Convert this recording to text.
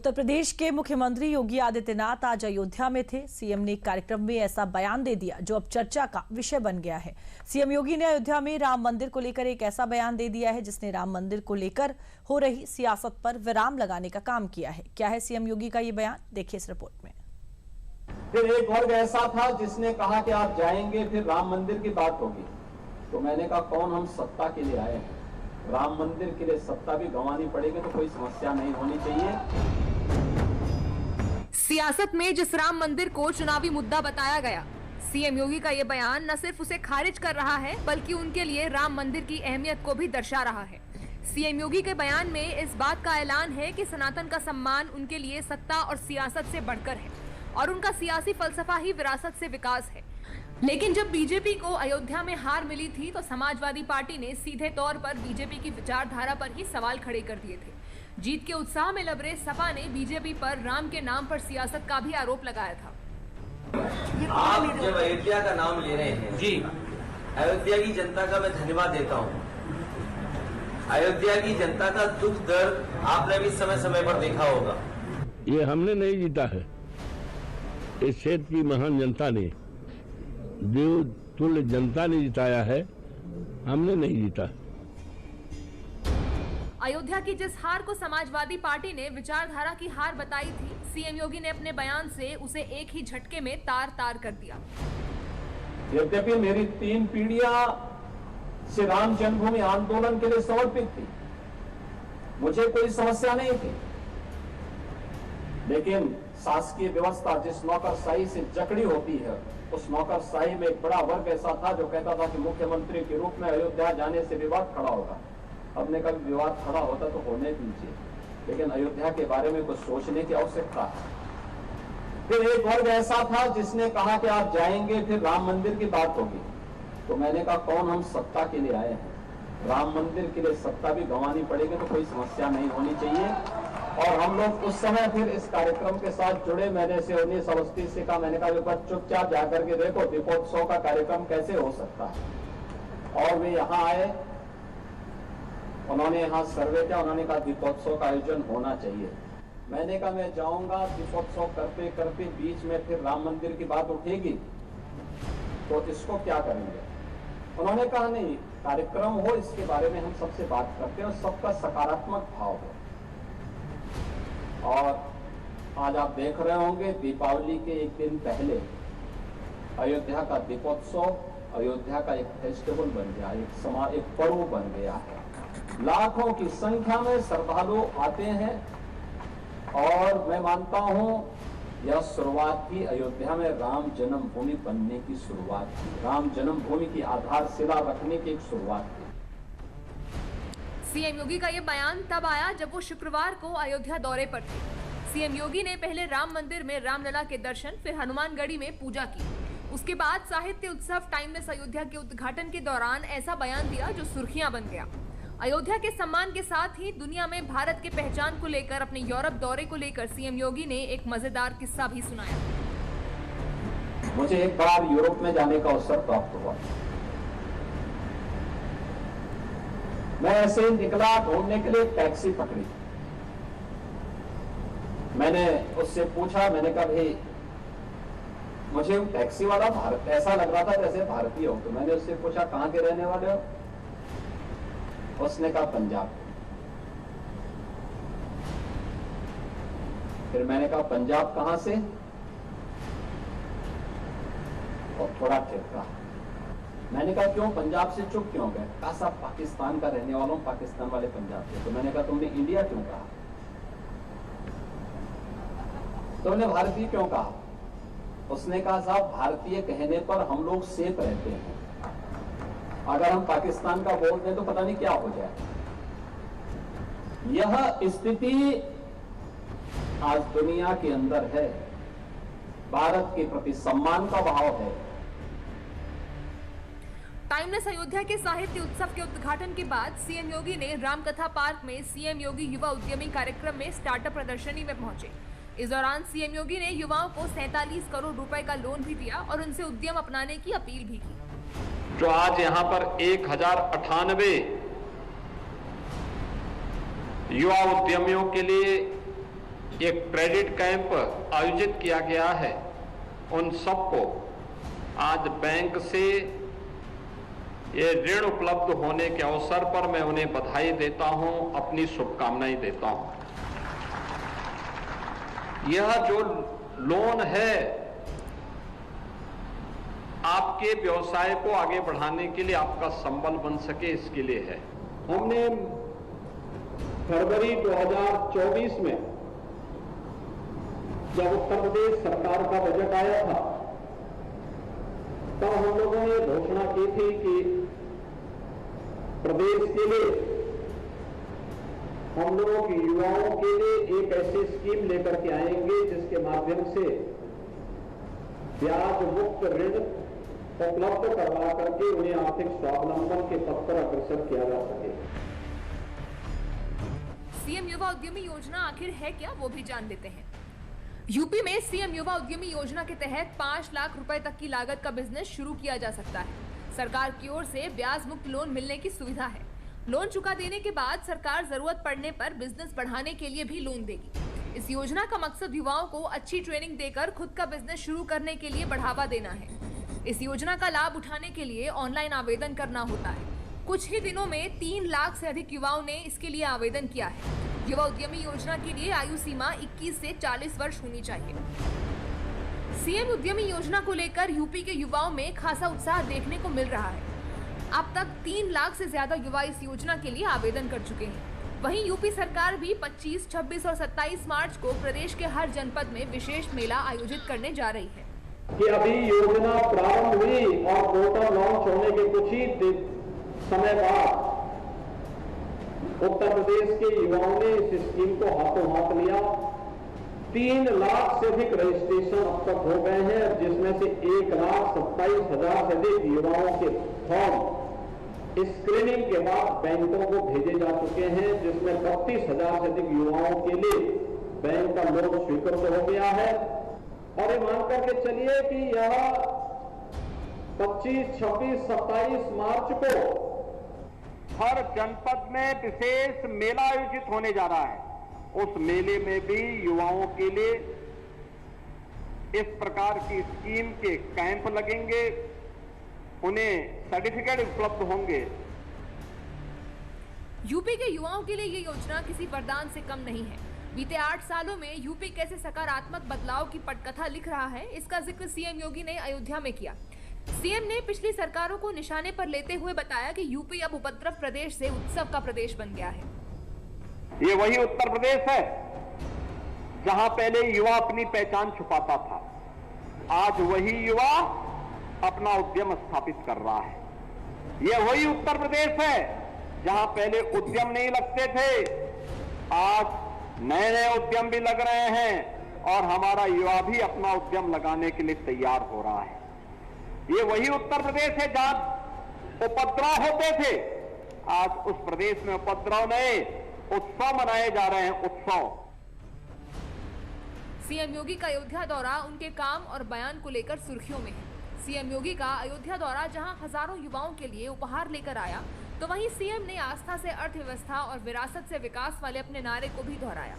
उत्तर प्रदेश के मुख्यमंत्री योगी आदित्यनाथ आज अयोध्या में थे। सीएम ने एक कार्यक्रम में ऐसा बयान दे दिया जो अब चर्चा का विषय बन गया है। सीएम योगी ने अयोध्या में राम मंदिर को लेकर एक ऐसा बयान दे दिया है जिसने राम मंदिर को लेकर हो रही सियासत पर विराम लगाने का काम किया है। क्या है सीएम योगी का ये बयान, देखिए इस रिपोर्ट में। फिर एक वर्ग ऐसा था जिसने कहा कि आप जाएंगे फिर राम मंदिर की बात होगी। तो मैंने कहा कौन हम सत्ता के लिए आए हैं, राम मंदिर के लिए सत्ता भी गंवानी पड़ेगी तो कोई समस्या नहीं होनी चाहिए। सियासत में जिस राम मंदिर को चुनावी मुद्दा बताया गया, सीएम योगी का ये बयान न सिर्फ उसे खारिज कर रहा है बल्कि उनके लिए राम मंदिर की अहमियत को भी दर्शा रहा है। सीएम योगी के बयान में इस बात का ऐलान है कि सनातन का सम्मान उनके लिए सत्ता और सियासत से बढ़कर है और उनका सियासी फलसफा ही विरासत से विकास है। लेकिन जब बीजेपी को अयोध्या में हार मिली थी तो समाजवादी पार्टी ने सीधे तौर पर बीजेपी की विचारधारा पर ही सवाल खड़े कर दिए थे। जीत के उत्साह में लबरे सपा ने बीजेपी पर राम के नाम पर सियासत का भी आरोप लगाया था। आप जब अयोध्या का नाम ले रहे हैं जी, अयोध्या की जनता का मैं धन्यवाद देता हूं। अयोध्या की जनता का दुख दर्द आपने भी समय समय पर देखा होगा। ये हमने नहीं जीता है, इस क्षेत्र की महान जनता ने, देव तुल्य जनता ने जिताया है, हमने नहीं जीता। अयोध्या की जिस हार को समाजवादी पार्टी ने विचारधारा की हार बताई थी, सीएम योगी ने अपने बयान से उसे एक ही झटके में तार तार कर दिया। यद्यपि मेरी 3 पीढ़ियां श्री राम जन्मभूमि आंदोलन के लिए समर्पित थी, मुझे कोई समस्या नहीं थी, लेकिन शासकीय व्यवस्था जिस नौकरशाही से जकड़ी होती है, उस नौकरशाही में एक बड़ा वर्ग ऐसा था जो कहता था कि मुख्यमंत्री के रूप में अयोध्या जाने से विवाद खड़ा होगा। हमने कभी विवाद खड़ा होता तो होने दीजिए, लेकिन अयोध्या के बारे में कुछ सोचने की आवश्यकता है। फिर एक वर्ग ऐसा था जिसने कहा कि आप जाएंगे फिर राम मंदिर की बात होगी। तो मैंने कहा कौन हम सत्ता के लिए आए हैं, राम मंदिर के लिए सत्ता भी गंवानी पड़ेगी तो कोई समस्या नहीं होनी चाहिए। और हम लोग उस समय फिर इस कार्यक्रम के साथ जुड़े। मैंने से 19 अवस्थी से कहा, मैंने कहा बस चुपचाप जाकर के देखो दीपोत्सव का कार्यक्रम कैसे हो सकता है। और वे यहाँ आए, उन्होंने यहाँ सर्वे किया, उन्होंने कहा दीपोत्सव का आयोजन होना चाहिए। मैंने कहा मैं जाऊंगा, दीपोत्सव करते करते बीच में फिर राम मंदिर की बात उठेगी तो इसको क्या करेंगे। उन्होंने कहा नहीं, कार्यक्रम हो इसके बारे में हम सबसे बात करते हैं और सबका सकारात्मक भाव हो। और आज आप देख रहे होंगे दीपावली के एक दिन पहले अयोध्या का दीपोत्सव अयोध्या का एक फेस्टिवल बन गया, एक पर्व बन गया है। लाखों की संख्या में श्रद्धालु आते हैं और मैं मानता हूं यह शुरुआत थी अयोध्या में राम जन्मभूमि बनने की शुरुआत थी, राम जन्मभूमि की आधारशिला रखने की एक शुरुआत थी। सीएम योगी का ये बयान तब आया जब वो शुक्रवार को अयोध्या दौरे पर थे। सीएम योगी ने पहले राम मंदिर में रामलला के दर्शन, फिर हनुमानगढ़ी में पूजा की। उसके बाद साहित्य उत्सव टाइमलेस अयोध्या के उद्घाटन के दौरान ऐसा बयान दिया जो सुर्खियां बन गया। अयोध्या के सम्मान के साथ ही दुनिया में भारत के पहचान को लेकर अपने यूरोप दौरे को लेकर सीएम योगी ने एक मजेदार किस्सा भी सुनाया। मुझे एक बार यूरोप में जाने का अवसर प्राप्त हुआ। मैं ऐसे ही निकला घूमने के लिए, टैक्सी पकड़ी। मैंने उससे पूछा, मैंने कहा भाई मुझे टैक्सी वाला भारत ऐसा लग रहा था जैसे भारतीय हो। तो मैंने उससे पूछा कहां के रहने वाले हो। उसने कहा पंजाब। फिर मैंने कहा पंजाब कहां से, और थोड़ा ठिठका। मैंने कहा क्यों पंजाब से चुप क्यों गए। कहा साहब पाकिस्तान का रहने वाला हूं, पाकिस्तान वाले पंजाब से। तो मैंने कहा तुमने इंडिया क्यों कहा, तुमने भारतीय क्यों कहा। उसने कहा साहब भारतीय कहने पर हम लोग सेफ रहते हैं, अगर हम पाकिस्तान का बोल दें तो पता नहीं क्या हो जाए। यह स्थिति आज दुनिया के अंदर है। भारत के प्रति सम्मान का भाव है। टाइमलेस अयोध्या के साहित्य उत्सव के उद्घाटन के बाद सीएम योगी ने रामकथा पार्क में सीएम योगी युवा उद्यमी कार्यक्रम में स्टार्टअप प्रदर्शनी में पहुंचे। इस दौरान सीएम योगी ने युवाओं को 47 करोड़ रुपए का लोन भी दिया और उनसे उद्यम अपनाने की अपील भी की। जो आज यहाँ पर 1098 युवा उद्यमियों के लिए एक क्रेडिट कैंप आयोजित किया गया है, उन सबको आज बैंक से ये ऋण उपलब्ध होने के अवसर पर मैं उन्हें बधाई देता हूं, अपनी शुभकामनाएं देता हूं। यह जो लोन है आपके व्यवसाय को आगे बढ़ाने के लिए, आपका संबल बन सके, इसके लिए है। हमने फरवरी 2024 में जब उत्तर प्रदेश सरकार का बजट आया था, तब हम लोगों ने घोषणा की थी कि प्रदेश के लिए, हम लोगों के युवाओं के लिए एक ऐसी स्कीम लेकर के आएंगे जिसके माध्यम से ब्याज मुक्त ऋण उपलब्ध करवा करके उन्हें आर्थिक स्वावलंबन के पथ पर अग्रसर किया जा सके। सीएम युवा उद्यमी योजना आखिर है क्या, वो भी जान लेते हैं। यूपी में सीएम युवा उद्यमी योजना के तहत 5 लाख रुपए तक की लागत का बिजनेस शुरू किया जा सकता है। सरकार की ओर से ब्याज मुक्त लोन मिलने की सुविधा है। लोन चुका देने के बाद सरकार जरूरत पड़ने पर बिजनेस बढ़ाने के लिए भी लोन देगी। इस योजना का मकसद युवाओं को अच्छी ट्रेनिंग देकर खुद का बिजनेस शुरू करने के लिए बढ़ावा देना है। इस योजना का लाभ उठाने के लिए ऑनलाइन आवेदन करना होता है। कुछ ही दिनों में 3 लाख से अधिक युवाओं ने इसके लिए आवेदन किया है। युवा उद्यमी योजना के लिए आयु सीमा 21 से 40 वर्ष होनी चाहिए। सीएम उद्यमी योजना को लेकर यूपी के युवाओं में खासा उत्साह देखने को मिल रहा है। अब तक 3 लाख से ज्यादा युवा इस योजना के लिए आवेदन कर चुके हैं। वहीं यूपी सरकार भी 25, 26 और 27 मार्च को प्रदेश के हर जनपद में विशेष मेला आयोजित करने जा रही है। कि अभी योजना प्रारंभ हुई और पोर्टल लॉन्च होने के कुछ ही समय बाद उत्तर प्रदेश के युवाओं ने इस स्कीम को हाथों हाथ लिया। 3 लाख से अधिक रजिस्ट्रेशन अब तक हो गए हैं, जिसमें से 1,27,000 से अधिक युवाओं के फॉर्म स्क्रीनिंग के बाद बैंकों को भेजे जा चुके हैं, जिसमें 32,000 से अधिक युवाओं के लिए बैंक का लोन स्वीकृत हो गया है। और ये मान करके चलिए कि यह 25, 26, 27 मार्च को हर जनपद में विशेष मेला आयोजित होने जा रहा है। उस मेले में भी युवाओं के लिए इस प्रकार की स्कीम के कैंप लगेंगे, उन्हें सर्टिफिकेट उपलब्ध होंगे। यूपी के युवाओं के लिए ये योजना किसी वरदान से कम नहीं है। बीते 8 सालों में यूपी कैसे सकारात्मक बदलाव की पटकथा लिख रहा है, इसका जिक्र सीएम योगी ने अयोध्या में किया। सीएम ने पिछली सरकारों को निशाने पर लेते हुए बताया कि यूपी अब उपद्रव प्रदेश से उत्सव का प्रदेश बन गया है। ये वही उत्तर प्रदेश है जहां पहले युवा अपनी पहचान छुपाता था, आज वही युवा अपना उद्यम स्थापित कर रहा है। ये वही उत्तर प्रदेश है जहां पहले उद्यम नहीं लगते थे, आज नए नए उद्यम भी लग रहे हैं और हमारा युवा भी अपना उद्यम लगाने के लिए तैयार हो रहा है। ये वही उत्तर प्रदेश है जहां उपद्रव होते थे, आज उस प्रदेश में उपद्रव नहीं, उत्सव मनाए जा रहे हैं, उत्सव। सीएम योगी का अयोध्या दौरा उनके काम और बयान को लेकर सुर्खियों में है। सीएम योगी का अयोध्या दौरा जहां हजारों युवाओं के लिए उपहार लेकर आया, तो वहीं सीएम ने आस्था से अर्थव्यवस्था और विरासत से विकास वाले अपने नारे को भी दोहराया।